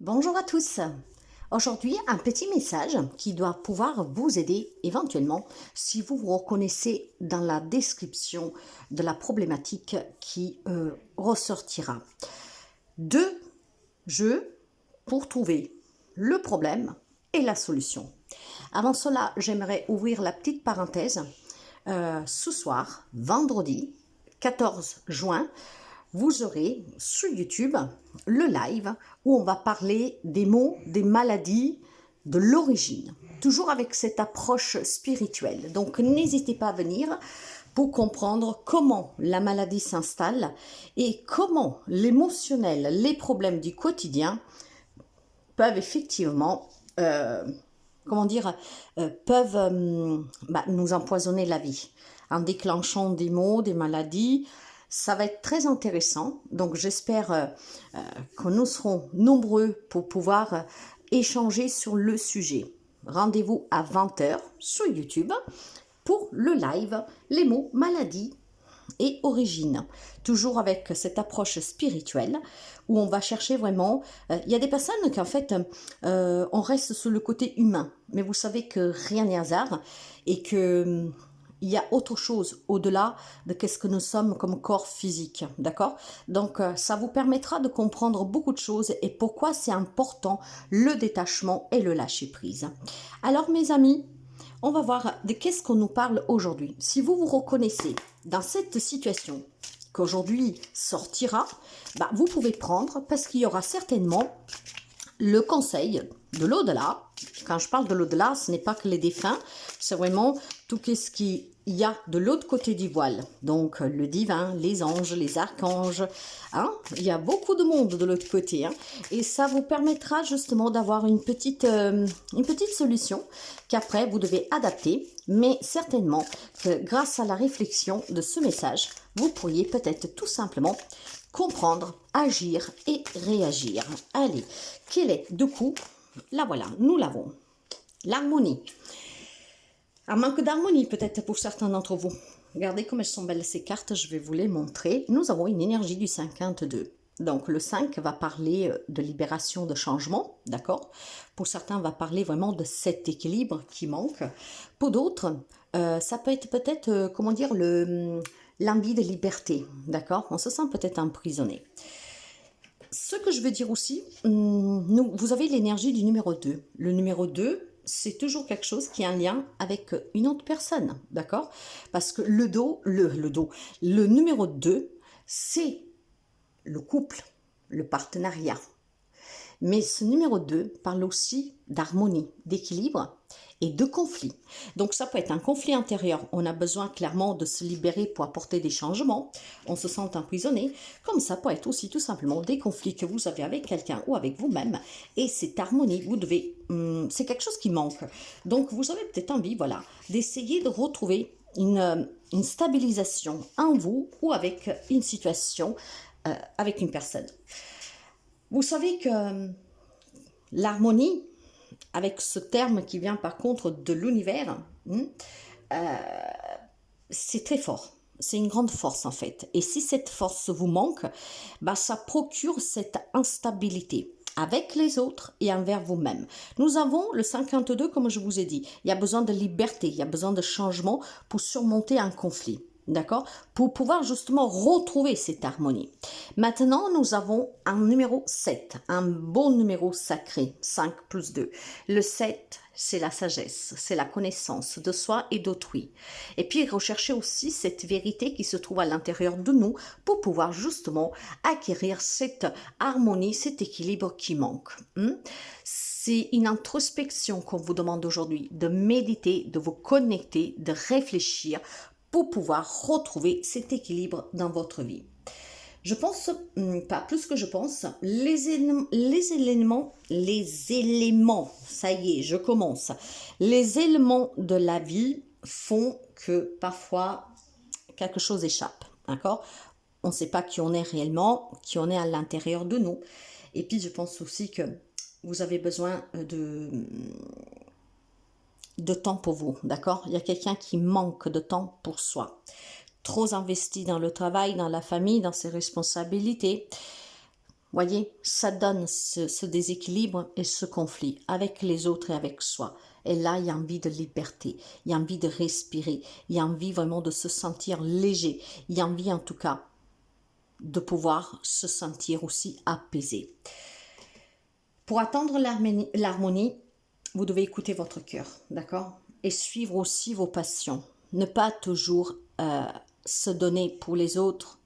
Bonjour à tous. Aujourd'hui, un petit message qui doit pouvoir vous aider éventuellement si vous vous reconnaissez dans la description de la problématique qui ressortira. Deux jeux pour trouver le problème et la solution. Avant cela, j'aimerais ouvrir la petite parenthèse. Ce soir, vendredi 14 juin, vous aurez sur YouTube le live où on va parler des mots, des maladies, de l'origine, toujours avec cette approche spirituelle. Donc n'hésitez pas à venir pour comprendre comment la maladie s'installe et comment l'émotionnel, les problèmes du quotidien peuvent effectivement nous empoisonner la vie en déclenchant des maux, des maladies. Ça va être très intéressant. Donc j'espère que nous serons nombreux pour pouvoir échanger sur le sujet. Rendez-vous à 20h sur YouTube pour le live Les mots, maladies et origine, toujours avec cette approche spirituelle où on va chercher vraiment, il y a des personnes qu'en fait on reste sur le côté humain, mais vous savez que rien n'est hasard et que il y a autre chose au-delà de qu'est-ce que nous sommes comme corps physique, d'accord? Donc ça vous permettra de comprendre beaucoup de choses et pourquoi c'est important le détachement et le lâcher-prise. Alors mes amis, on va voir de qu'est-ce qu'on nous parle aujourd'hui. Si vous vous reconnaissez dans cette situation qu'aujourd'hui sortira, vous pouvez prendre parce qu'il y aura certainement le conseil de l'au-delà. Quand je parle de l'au-delà, ce n'est pas que les défunts, c'est vraiment tout ce qu'il y a de l'autre côté du voile. Donc le divin, les anges, les archanges, hein, il y a beaucoup de monde de l'autre côté. Hein, et ça vous permettra justement d'avoir une petite solution qu'après vous devez adapter. Mais certainement que grâce à la réflexion de ce message, vous pourriez peut-être tout simplement comprendre, agir et réagir. Allez, quel est du coup, là voilà, nous l'avons, l'harmonie. Un manque d'harmonie peut-être pour certains d'entre vous. Regardez comme elles sont belles ces cartes, je vais vous les montrer. Nous avons une énergie du 52. Donc le 5 va parler de libération, de changement, d'accord? Pour certains, va parler vraiment de cet équilibre qui manque. Pour d'autres, ça peut être peut-être, comment dire, l'envie de liberté, d'accord? On se sent peut-être emprisonné. Ce que je veux dire aussi, vous avez l'énergie du numéro 2. Le numéro 2, c'est toujours quelque chose qui a un lien avec une autre personne, d'accord? Parce que le numéro 2, c'est le couple, le partenariat. Mais ce numéro 2 parle aussi d'harmonie, d'équilibre et de conflit. Donc ça peut être un conflit intérieur. On a besoin clairement de se libérer pour apporter des changements. On se sent emprisonné. Comme ça peut être aussi tout simplement des conflits que vous avez avec quelqu'un ou avec vous-même. Et cette harmonie, vous devez... c'est quelque chose qui manque. Donc vous avez peut-être envie, voilà, d'essayer de retrouver une stabilisation en vous ou avec une situation, avec une personne. Vous savez que l'harmonie, avec ce terme qui vient par contre de l'univers, c'est très fort. C'est une grande force en fait. Et si cette force vous manque, ça procure cette instabilité avec les autres et envers vous-même. Nous avons le 52, comme je vous ai dit. Il y a besoin de liberté, il y a besoin de changement pour surmonter un conflit. D'accord? Pour pouvoir justement retrouver cette harmonie. Maintenant, nous avons un numéro 7, un beau numéro sacré, 5 plus 2. Le 7, c'est la sagesse, c'est la connaissance de soi et d'autrui. Et puis, rechercher aussi cette vérité qui se trouve à l'intérieur de nous pour pouvoir justement acquérir cette harmonie, cet équilibre qui manque. C'est une introspection qu'on vous demande aujourd'hui, de méditer, de vous connecter, de réfléchir pour pouvoir retrouver cet équilibre dans votre vie. Je pense, pas plus que je pense, les éléments, ça y est, je commence. Les éléments de la vie font que parfois quelque chose échappe, d'accord? On ne sait pas qui on est réellement, qui on est à l'intérieur de nous. Et puis je pense aussi que vous avez besoin de temps pour vous, d'accord? Il y a quelqu'un qui manque de temps pour soi. Trop investi dans le travail, dans la famille, dans ses responsabilités. Voyez, ça donne ce déséquilibre et ce conflit avec les autres et avec soi. Et là, il y a envie de liberté, il y a envie de respirer, il y a envie vraiment de se sentir léger, il y a envie en tout cas de pouvoir se sentir aussi apaisé. Pour atteindre l'harmonie, vous devez écouter votre cœur, d'accord? Et suivre aussi vos passions. Ne pas toujours se donner pour les autres,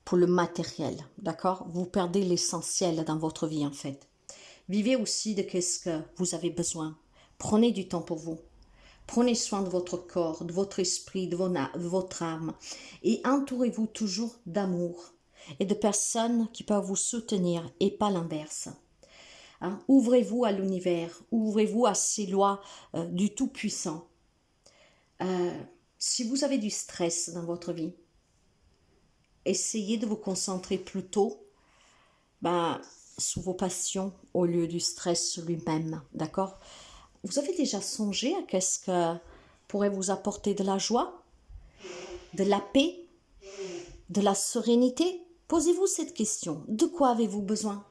pour le matériel, d'accord? Vous perdez l'essentiel dans votre vie en fait. Vivez aussi de ce que vous avez besoin. Prenez du temps pour vous. Prenez soin de votre corps, de votre esprit, de votre âme. Et entourez-vous toujours d'amour et de personnes qui peuvent vous soutenir et pas l'inverse. Hein? Ouvrez-vous à l'univers, ouvrez-vous à ces lois du Tout-Puissant. Si vous avez du stress dans votre vie, essayez de vous concentrer plutôt sur vos passions au lieu du stress lui-même, d'accord? Vous avez déjà songé à qu'est-ce que pourrait vous apporter de la joie, de la paix, de la sérénité? Posez-vous cette question. De quoi avez-vous besoin?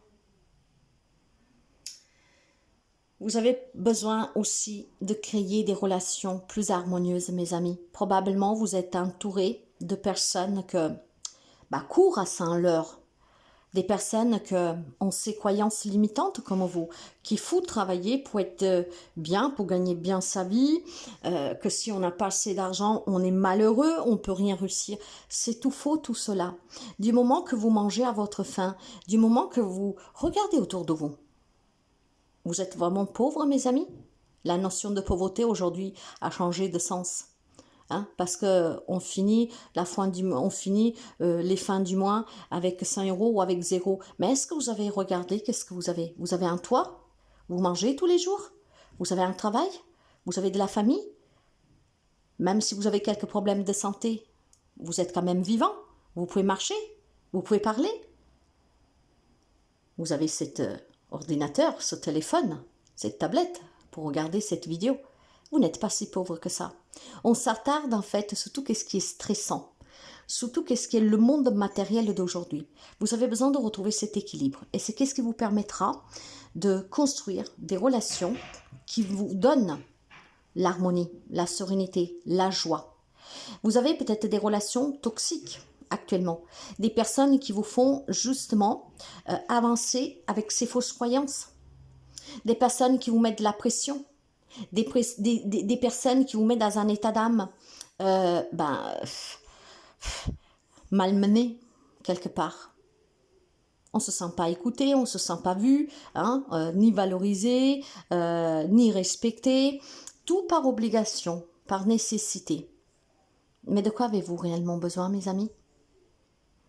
Vous avez besoin aussi de créer des relations plus harmonieuses, mes amis. Probablement, vous êtes entouré de personnes que courent à Saint-Leur. Des personnes qui ont ces croyances limitantes comme vous, qui faut travailler pour être bien, pour gagner bien sa vie, que si on n'a pas assez d'argent, on est malheureux, on ne peut rien réussir. C'est tout faux tout cela. Du moment que vous mangez à votre faim, du moment que vous regardez autour de vous, vous êtes vraiment pauvre, mes amis? La notion de pauvreté aujourd'hui a changé de sens. Hein, parce que on finit les fins du mois avec 100 € ou avec 0. Mais est-ce que vous avez regardé qu'est-ce que vous avez? Vous avez un toit? Vous mangez tous les jours? Vous avez un travail? Vous avez de la famille? Même si vous avez quelques problèmes de santé, vous êtes quand même vivant. Vous pouvez marcher? Vous pouvez parler? Vous avez cet ordinateur, ce téléphone, cette tablette pour regarder cette vidéo. Vous n'êtes pas si pauvre que ça. On s'attarde en fait sur tout ce qui est stressant, sur tout ce qui est le monde matériel d'aujourd'hui. Vous avez besoin de retrouver cet équilibre. Et c'est ce qui vous permettra de construire des relations qui vous donnent l'harmonie, la sérénité, la joie. Vous avez peut-être des relations toxiques actuellement, des personnes qui vous font justement avancer avec ces fausses croyances, des personnes qui vous mettent de la pression, des personnes qui vous mettent dans un état d'âme malmené quelque part. On ne se sent pas écouté, on ne se sent pas vu, ni valorisé, ni respecté. Tout par obligation, par nécessité. Mais de quoi avez-vous réellement besoin, mes amis?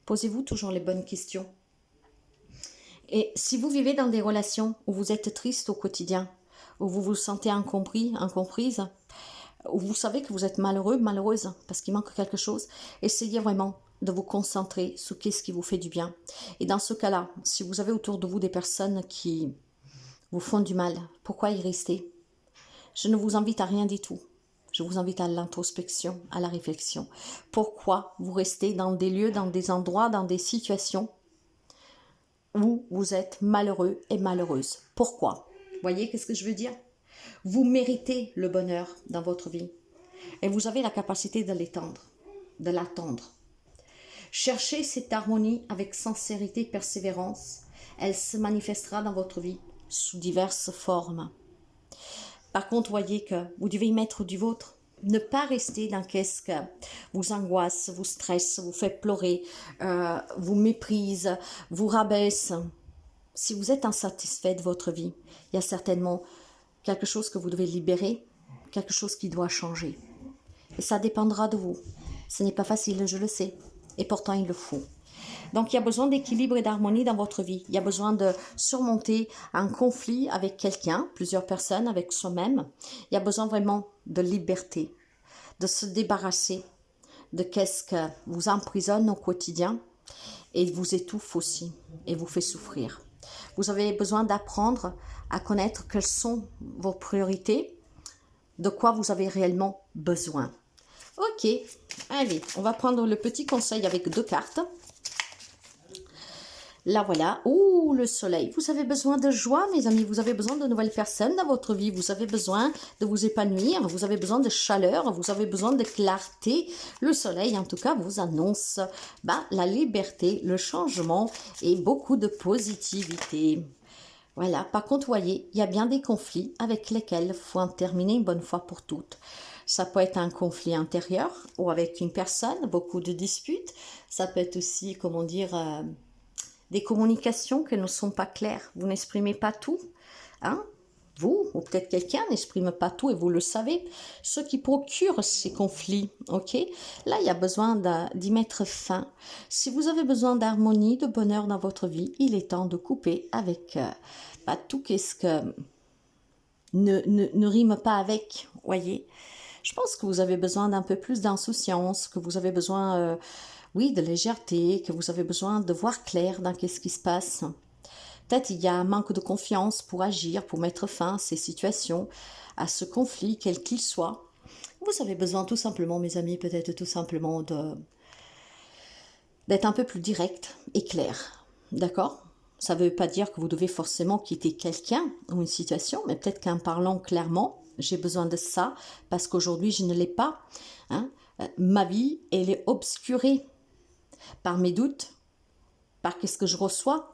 Posez-vous toujours les bonnes questions. Et si vous vivez dans des relations où vous êtes triste au quotidien, où vous vous sentez incompris, incomprise, où vous savez que vous êtes malheureux, malheureuse, parce qu'il manque quelque chose, essayez vraiment de vous concentrer sur ce qui vous fait du bien. Et dans ce cas-là, si vous avez autour de vous des personnes qui vous font du mal, pourquoi y rester? Je ne vous invite à rien du tout. Je vous invite à l'introspection, à la réflexion. Pourquoi vous restez dans des lieux, dans des endroits, dans des situations où vous êtes malheureux et malheureuse? Pourquoi? Voyez qu'est-ce que je veux dire? Vous méritez le bonheur dans votre vie et vous avez la capacité de l'étendre, de l'attendre. Cherchez cette harmonie avec sincérité et persévérance. Elle se manifestera dans votre vie sous diverses formes. Par contre, voyez que vous devez y mettre du vôtre. Ne pas rester dans ce que vous angoisse, vous stresse, vous fait pleurer, vous méprise, vous rabaisse. Si vous êtes insatisfait de votre vie, il y a certainement quelque chose que vous devez libérer, quelque chose qui doit changer. Et ça dépendra de vous. Ce n'est pas facile, je le sais. Et pourtant, il le faut. Donc, il y a besoin d'équilibre et d'harmonie dans votre vie. Il y a besoin de surmonter un conflit avec quelqu'un, plusieurs personnes, avec soi-même. Il y a besoin vraiment de liberté, de se débarrasser de ce que vous emprisonne au quotidien et vous étouffe aussi et vous fait souffrir. Vous avez besoin d'apprendre à connaître quelles sont vos priorités, de quoi vous avez réellement besoin. Ok, allez, on va prendre le petit conseil avec 2 cartes. Là, voilà. Oh, le soleil. Vous avez besoin de joie, mes amis. Vous avez besoin de nouvelles personnes dans votre vie. Vous avez besoin de vous épanouir. Vous avez besoin de chaleur. Vous avez besoin de clarté. Le soleil, en tout cas, vous annonce la liberté, le changement et beaucoup de positivité. Voilà. Par contre, voyez, il y a bien des conflits avec lesquels il faut en terminer une bonne fois pour toutes. Ça peut être un conflit intérieur ou avec une personne, beaucoup de disputes. Ça peut être aussi, comment dire... des communications qui ne sont pas claires. Vous n'exprimez pas tout. Hein? Vous, ou peut-être quelqu'un n'exprime pas tout et vous le savez. Ce qui procure ces conflits, ok? Là, il y a besoin d'y mettre fin. Si vous avez besoin d'harmonie, de bonheur dans votre vie, il est temps de couper avec tout ce que ne rime pas avec, voyez? Je pense que vous avez besoin d'un peu plus d'insouciance, que vous avez besoin... oui, de légèreté, que vous avez besoin de voir clair dans ce qui se passe. Peut-être il y a un manque de confiance pour agir, pour mettre fin à ces situations, à ce conflit, quel qu'il soit. Vous avez besoin tout simplement, mes amis, peut-être tout simplement d'être un peu plus direct et clair. D'accord? Ça ne veut pas dire que vous devez forcément quitter quelqu'un ou une situation, mais peut-être qu'en parlant clairement, j'ai besoin de ça parce qu'aujourd'hui je ne l'ai pas. Hein? Ma vie, elle est obscurée par mes doutes, par ce que je reçois.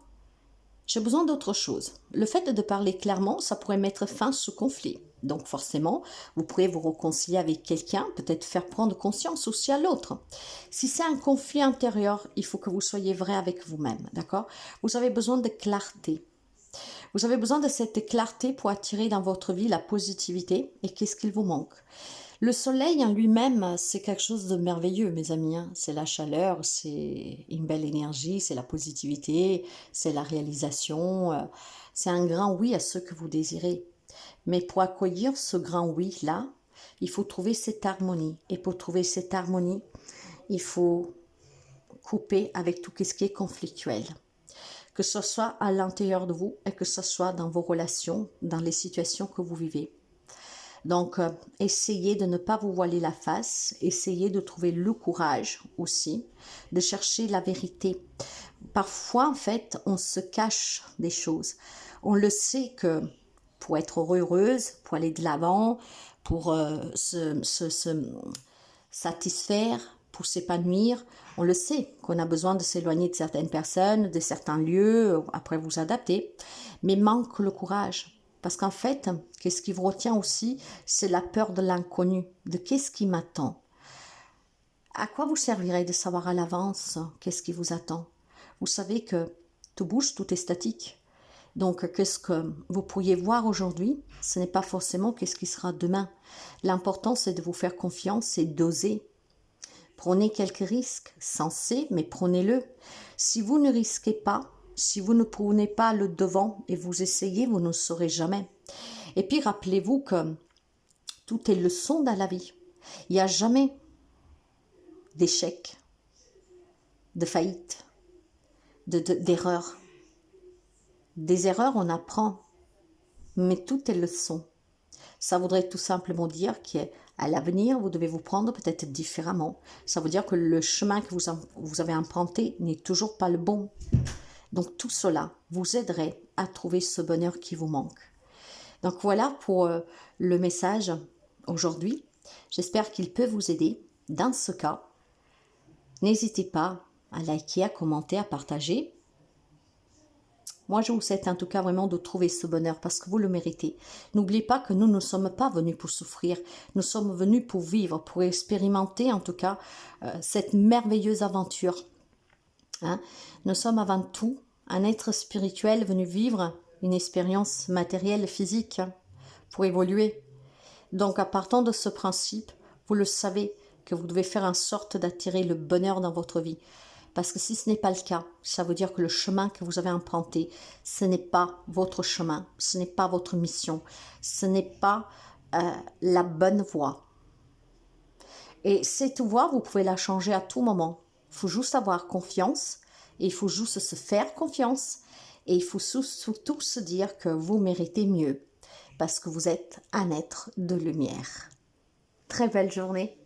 J'ai besoin d'autre chose. Le fait de parler clairement, ça pourrait mettre fin à ce conflit. Donc forcément, vous pourrez vous réconcilier avec quelqu'un, peut-être faire prendre conscience aussi à l'autre. Si c'est un conflit intérieur, il faut que vous soyez vrai avec vous-même, d'accord? Vous avez besoin de clarté. Vous avez besoin de cette clarté pour attirer dans votre vie la positivité et qu'est-ce qu'il vous manque. Le soleil en lui-même, c'est quelque chose de merveilleux, mes amis. Hein. C'est la chaleur, c'est une belle énergie, c'est la positivité, c'est la réalisation. C'est un grand oui à ce que vous désirez. Mais pour accueillir ce grand oui-là, il faut trouver cette harmonie. Et pour trouver cette harmonie, il faut couper avec tout ce qui est conflictuel. Que ce soit à l'intérieur de vous et que ce soit dans vos relations, dans les situations que vous vivez. Donc, essayez de ne pas vous voiler la face, essayez de trouver le courage aussi, de chercher la vérité. Parfois, en fait, on se cache des choses. On le sait que pour être heureuse, pour aller de l'avant, pour se satisfaire, pour s'épanouir, on le sait qu'on a besoin de s'éloigner de certaines personnes, de certains lieux, après vous adapter, mais manque le courage. Parce qu'en fait, qu'est-ce qui vous retient aussi, c'est la peur de l'inconnu, de qu'est-ce qui m'attend. À quoi vous servirait de savoir à l'avance qu'est-ce qui vous attend? Vous savez que tout bouge, tout est statique. Donc, qu'est-ce que vous pourriez voir aujourd'hui, ce n'est pas forcément qu'est-ce qui sera demain. L'important, c'est de vous faire confiance et d'oser. Prenez quelques risques, sensés, mais prenez-le. Si vous ne risquez pas, si vous ne prenez pas le devant et vous essayez, vous ne saurez jamais. Et puis, rappelez-vous que tout est leçon dans la vie. Il n'y a jamais d'échec, de faillite, d'erreur. Des erreurs, on apprend, mais tout est leçon. Ça voudrait tout simplement dire qu'à l'avenir, vous devez vous prendre peut-être différemment. Ça veut dire que le chemin que vous avez emprunté n'est toujours pas le bon. Donc tout cela vous aiderait à trouver ce bonheur qui vous manque. Donc voilà pour le message aujourd'hui. J'espère qu'il peut vous aider. Dans ce cas, n'hésitez pas à liker, à commenter, à partager. Moi, je vous souhaite en tout cas vraiment de trouver ce bonheur parce que vous le méritez. N'oubliez pas que nous ne sommes pas venus pour souffrir. Nous sommes venus pour vivre, pour expérimenter en tout cas cette merveilleuse aventure. Hein? Nous sommes avant tout un être spirituel venu vivre une expérience matérielle, physique pour évoluer. Donc, à partant de ce principe, vous le savez que vous devez faire en sorte d'attirer le bonheur dans votre vie. Parce que si ce n'est pas le cas, ça veut dire que le chemin que vous avez emprunté, ce n'est pas votre chemin, ce n'est pas votre mission, ce n'est pas la bonne voie. Et cette voie, vous pouvez la changer à tout moment. Il faut juste avoir confiance, et il faut juste se faire confiance, et il faut surtout se dire que vous méritez mieux, parce que vous êtes un être de lumière. Très belle journée.